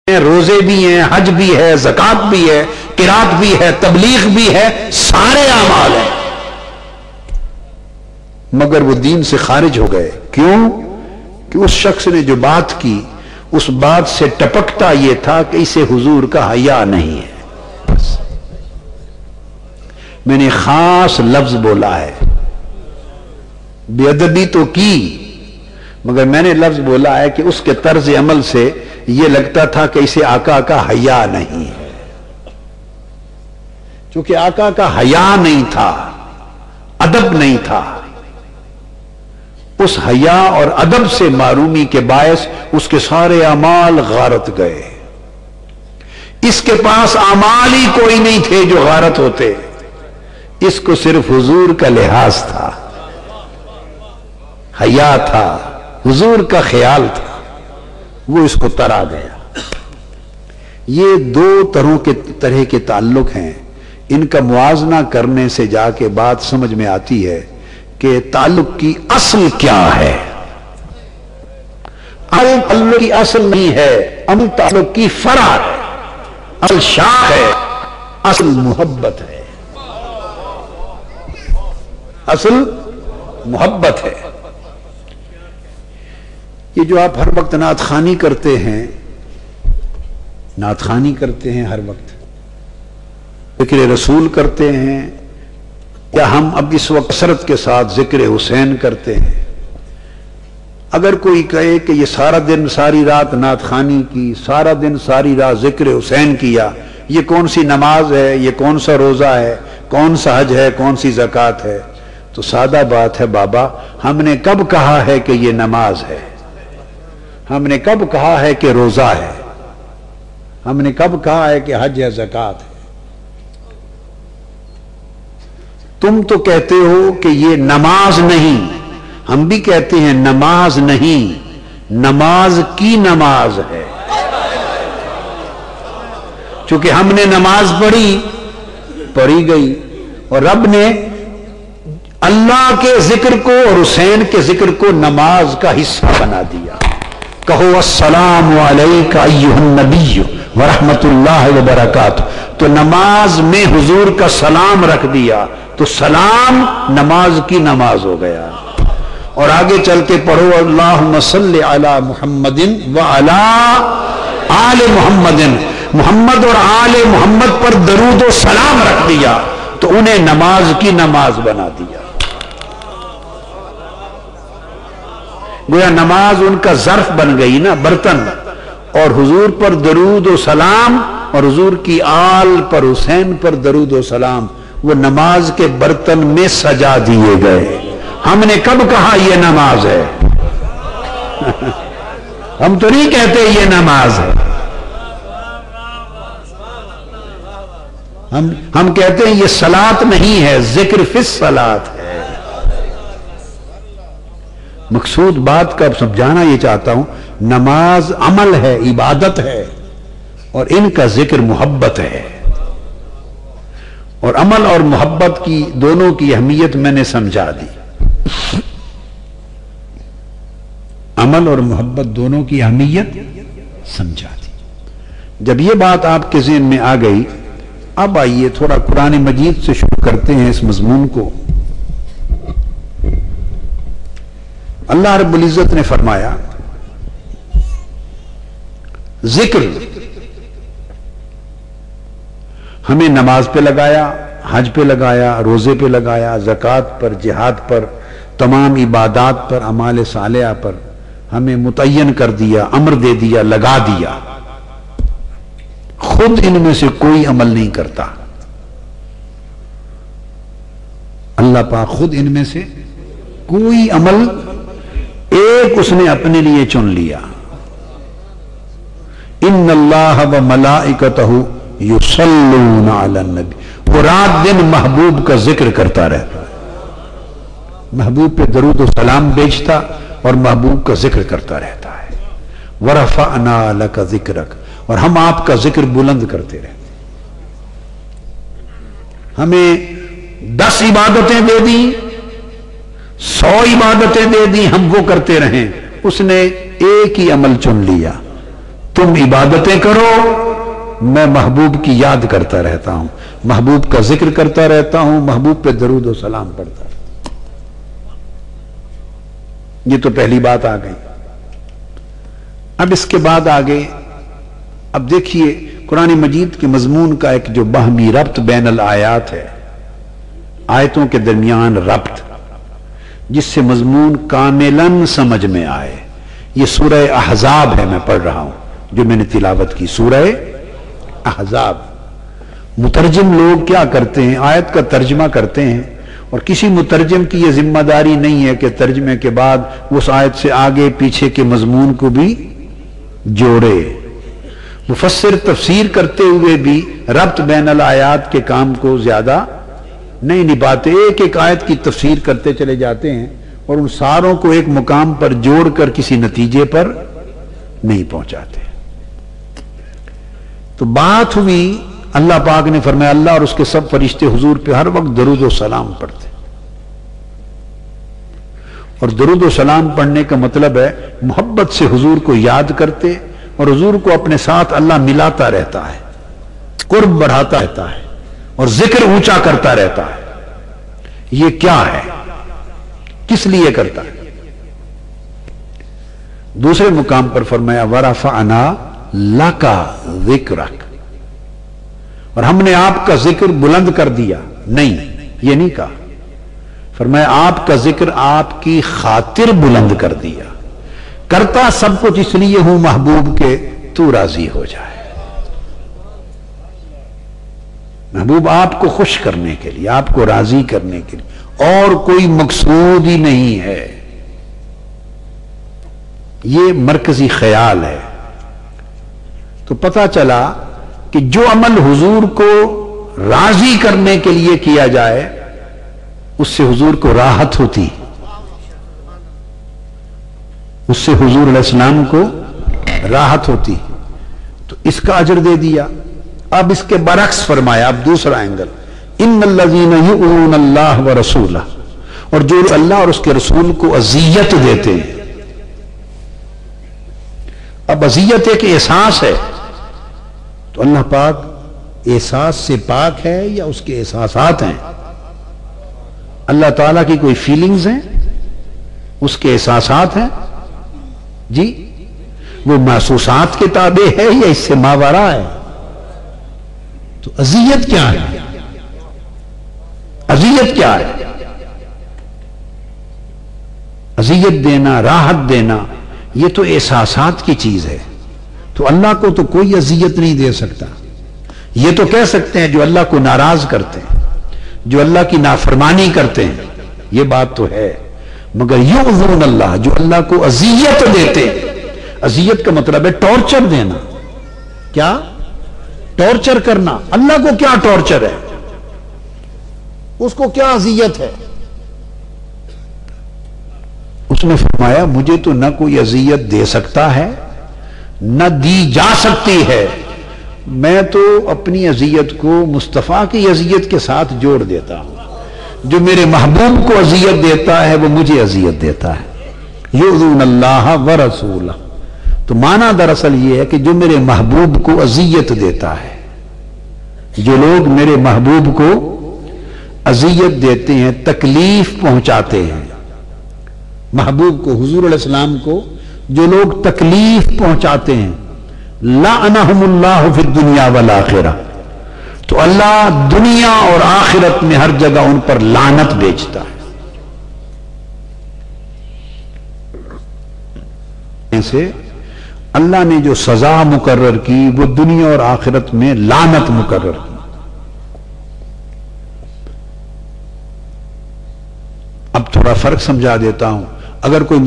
روزے بھی ہیں، حج بھی ہے، زکات بھی ہے، قرات بھی ہے، تبلیغ بھی ہے، سارے اعمال ہیں، مگر وہ دین سے خارج ہو گئے۔ کیوں؟ کہ اس شخص نے جو بات کی اس بات سے ٹپکتا یہ تھا کہ اسے حضور کا حیا نہیں ہے۔ بس میں نے خاص لفظ بولا ہے، بے ادبی تو کی، مگر میں نے لفظ بولا ہے کہ اس کے طرز عمل سے یہ لگتا تھا کہ اسے آقا کا حیا نہیں ہے۔ چونکہ آقا کا حیا نہیں تھا، ادب نہیں تھا، اس حیا اور ادب سے معرومی کے باعث اس کے سارے اعمال غارت گئے۔ اس کے پاس اعمال ہی کوئی نہیں تھے جو غارت ہوتے، اس کو صرف حضور کا لحاظ تھا، حیا تھا، حضور کا خیال تھا، وہ اس کو ترا گیا۔ یہ دو طرح کے تعلق ہیں، ان کا موازنہ کرنے سے جا کے بات سمجھ میں آتی ہے کہ تعلق کی اصل کیا ہے۔ تعلق کی اصل نہیں ہے، امن تعلق کی فرع ہے، اصل شاخ ہے، اصل محبت ہے، اصل محبت ہے۔ یہ جو آپ ہر وقت نعت خوانی کرتے ہیں، نعت خوانی کرتے ہیں ہر وقت، ذکر رسول کرتے ہیں، یا ہم اب اس وقت کثرت کے ساتھ ذکر حسین کرتے ہیں، اگر کوئی کہے کہ یہ سارا دن ساری رات نعت خوانی کی، سارا دن ساری رات ذکر حسین کیا، یہ کون سی نماز ہے، یہ کون سا روزہ ہے، کون سا حج ہے، کون سی زکات ہے؟ تو سادہ بات ہے بابا، ہم نے کب کہا ہے کہ یہ نماز ہے؟ ہم نے کب کہا ہے کہ روزہ ہے؟ ہم نے کب کہا ہے کہ حج ہے، زکات ہے؟ تم تو کہتے ہو کہ یہ نماز نہیں، ہم بھی کہتے ہیں نماز نہیں، نماز کی نماز ہے۔ چونکہ ہم نے نماز پڑھی گئی، اور رب نے اللہ کے ذکر کو اور حسین کے ذکر کو نماز کا حصہ بنا دیا۔ کہو السلام علیکہ ایھا النبی ورحمۃ اللہ وبرکاتہ، تو نماز میں حضور کا سلام رکھ دیا، تو سلام نماز کی نماز ہو گیا۔ اور آگے چل کے پڑھو اللہم صلی علی محمد وعلی آل محمد، محمد اور آل محمد پر درود و سلام رکھ دیا تو انہیں نماز کی نماز بنا دیا۔ گویا نماز ان کا ظرف بن گئی نا، برتن، اور حضور پر درود و سلام اور حضور کی آل پر، حسین پر درود و سلام وہ نماز کے برتن میں سجا دیے گئے۔ ہم نے کب کہا یہ نماز ہے؟ ہم تو نہیں کہتے یہ نماز ہے، ہم کہتے ہیں یہ صلاۃ نہیں ہے، ذکر فی الصلاۃ ہے۔ مقصود بات کا سمجھانا یہ چاہتا ہوں، نماز عمل ہے، عبادت ہے، اور ان کا ذکر محبت ہے، اور عمل اور محبت کی دونوں کی اہمیت میں نے سمجھا دی۔ عمل اور محبت دونوں کی اہمیت سمجھا دی۔ جب یہ بات آپ کے ذہن میں آ گئی، اب آئیے تھوڑا قرآن مجید سے شروع کرتے ہیں اس مضمون کو۔ اللہ رب العزت نے فرمایا، ذکر ہمیں نماز پہ لگایا، حج پہ لگایا، روزے پہ لگایا، زکات پر، جہاد پر، تمام عبادات پر، اعمال صالحہ پر ہمیں متعین کر دیا، امر دے دیا، لگا دیا۔ خود ان میں سے کوئی عمل نہیں کرتا، اللہ پاک خود ان میں سے کوئی عمل، ایک اس نے اپنے لیے چن لیا۔ ان اللہ و ملائکتہ یصلون علی النبی، وہ رات دن محبوب کا ذکر کرتا رہتا، محبوب پہ درود و سلام بیچتا اور محبوب کا ذکر کرتا رہتا ہے۔ ورفعنا لک ذکرک، اور ہم آپ کا ذکر بلند کرتے رہتے۔ ہمیں 10 عبادتیں دے دی، 100 عبادتیں دے دی، ہم وہ کرتے رہیں، اس نے ایک ہی عمل چن لیا، تم عبادتیں کرو، میں محبوب کی یاد کرتا رہتا ہوں، محبوب کا ذکر کرتا رہتا ہوں، محبوب پہ درود و سلام پڑھتا رہتا ہوں۔ یہ تو پہلی بات آ گئی۔ اب اس کے بعد آگے اب دیکھیے قرآن مجید کے مضمون کا ایک جو باہمی ربط بین الآیات ہے، آیتوں کے درمیان ربط، جس سے مضمون کاملاً سمجھ میں آئے، یہ سورہ احزاب ہے، میں پڑھ رہا ہوں جو میں نے تلاوت کی، سورہ احزاب۔ مترجم لوگ کیا کرتے ہیں، آیت کا ترجمہ کرتے ہیں، اور کسی مترجم کی یہ ذمہ داری نہیں ہے کہ ترجمے کے بعد اس آیت سے آگے پیچھے کے مضمون کو بھی جوڑے۔ مفسر تفسیر کرتے ہوئے بھی ربط بین الآیات کے کام کو زیادہ نہیں نبھاتے، ایک ایک آیت کی تفسیر کرتے چلے جاتے ہیں اور ان ساروں کو ایک مقام پر جوڑ کر کسی نتیجے پر نہیں پہنچاتے۔ تو بات ہوئی، اللہ پاک نے فرمایا اللہ اور اس کے سب فرشتے حضور پہ ہر وقت درود و سلام پڑھتے، اور درود و سلام پڑھنے کا مطلب ہے محبت سے حضور کو یاد کرتے، اور حضور کو اپنے ساتھ اللہ ملاتا رہتا ہے، قرب بڑھاتا رہتا ہے، اور ذکر اونچا کرتا رہتا ہے۔ یہ کیا ہے، کس لیے کرتا ہے؟ دوسرے مقام پر فرمایا وَرَفَعْنَا لَكَ ذِكْرَكَ، اور ہم نے آپ کا ذکر بلند کر دیا۔ نہیں، یہ نہیں کہا، فرمایا آپ کا ذکر آپ کی خاطر بلند کر دیا، کرتا سب کچھ اس لیے ہوں محبوب کے تو راضی ہو جائے۔ محبوب آپ کو خوش کرنے کے لیے، آپ کو راضی کرنے کے لیے، اور کوئی مقصود ہی نہیں ہے۔ یہ مرکزی خیال ہے۔ تو پتہ چلا کہ جو عمل حضور کو راضی کرنے کے لیے کیا جائے اس سے حضور کو راحت ہوتی، اس سے حضور علیہ السلام کو راحت ہوتی، تو اس کا اجر دے دیا۔ اب اس کے برعکس فرمایا، اب دوسرا اینگل، ان الذین یؤذون اللہ ورسولہ، اور جو اللہ اور اس کے رسول کو اذیت دیتے ہیں۔ اب اذیت ایک احساس ہے، تو اللہ پاک احساس سے پاک ہے یا اس کے احساسات ہیں؟ اللہ تعالیٰ کی کوئی فیلنگز ہیں، اس کے احساسات ہیں؟ جی وہ محسوسات کے تابع ہے یا اس سے ماورا ہے؟ تو اذیت کیا ہے؟ اذیت کیا ہے؟ اذیت دینا، راحت دینا، یہ تو احساسات کی چیز ہے۔ تو اللہ کو تو کوئی اذیت نہیں دے سکتا۔ یہ تو کہہ سکتے ہیں جو اللہ کو ناراض کرتے ہیں، جو اللہ کی نافرمانی کرتے ہیں، یہ بات تو ہے، مگر یؤذون اللہ، جو اللہ کو اذیت دیتے ہیں۔ اذیت کا مطلب ہے ٹارچر دینا۔ کیا ٹارچر کرنا؟ اللہ کو کیا ٹارچر ہے؟ اس کو کیا اذیت ہے؟ اس نے فرمایا مجھے تو نہ کوئی اذیت دے سکتا ہے نہ دی جا سکتی ہے، میں تو اپنی اذیت کو مصطفیٰ کی اذیت کے ساتھ جوڑ دیتا ہوں۔ جو میرے محبوب کو اذیت دیتا ہے وہ مجھے اذیت دیتا ہے۔ یؤذون اللہ ورسولہ، تو معنی دراصل یہ ہے کہ جو میرے محبوب کو اذیت دیتا ہے، جو لوگ میرے محبوب کو اذیت دیتے ہیں، تکلیف پہنچاتے ہیں، محبوب کو، حضور علیہ السلام کو جو لوگ تکلیف پہنچاتے ہیں، لعنہم اللہ فی الدنیا والآخرہ، تو اللہ دنیا اور آخرت میں ہر جگہ ان پر لعنت بیچتا ہے۔ ایسے اللہ نے جو سزا مقرر کی وہ دنیا اور آخرت میں لعنت مقرر کی۔ اب تھوڑا فرق سمجھا دیتا ہوں، اگر کوئی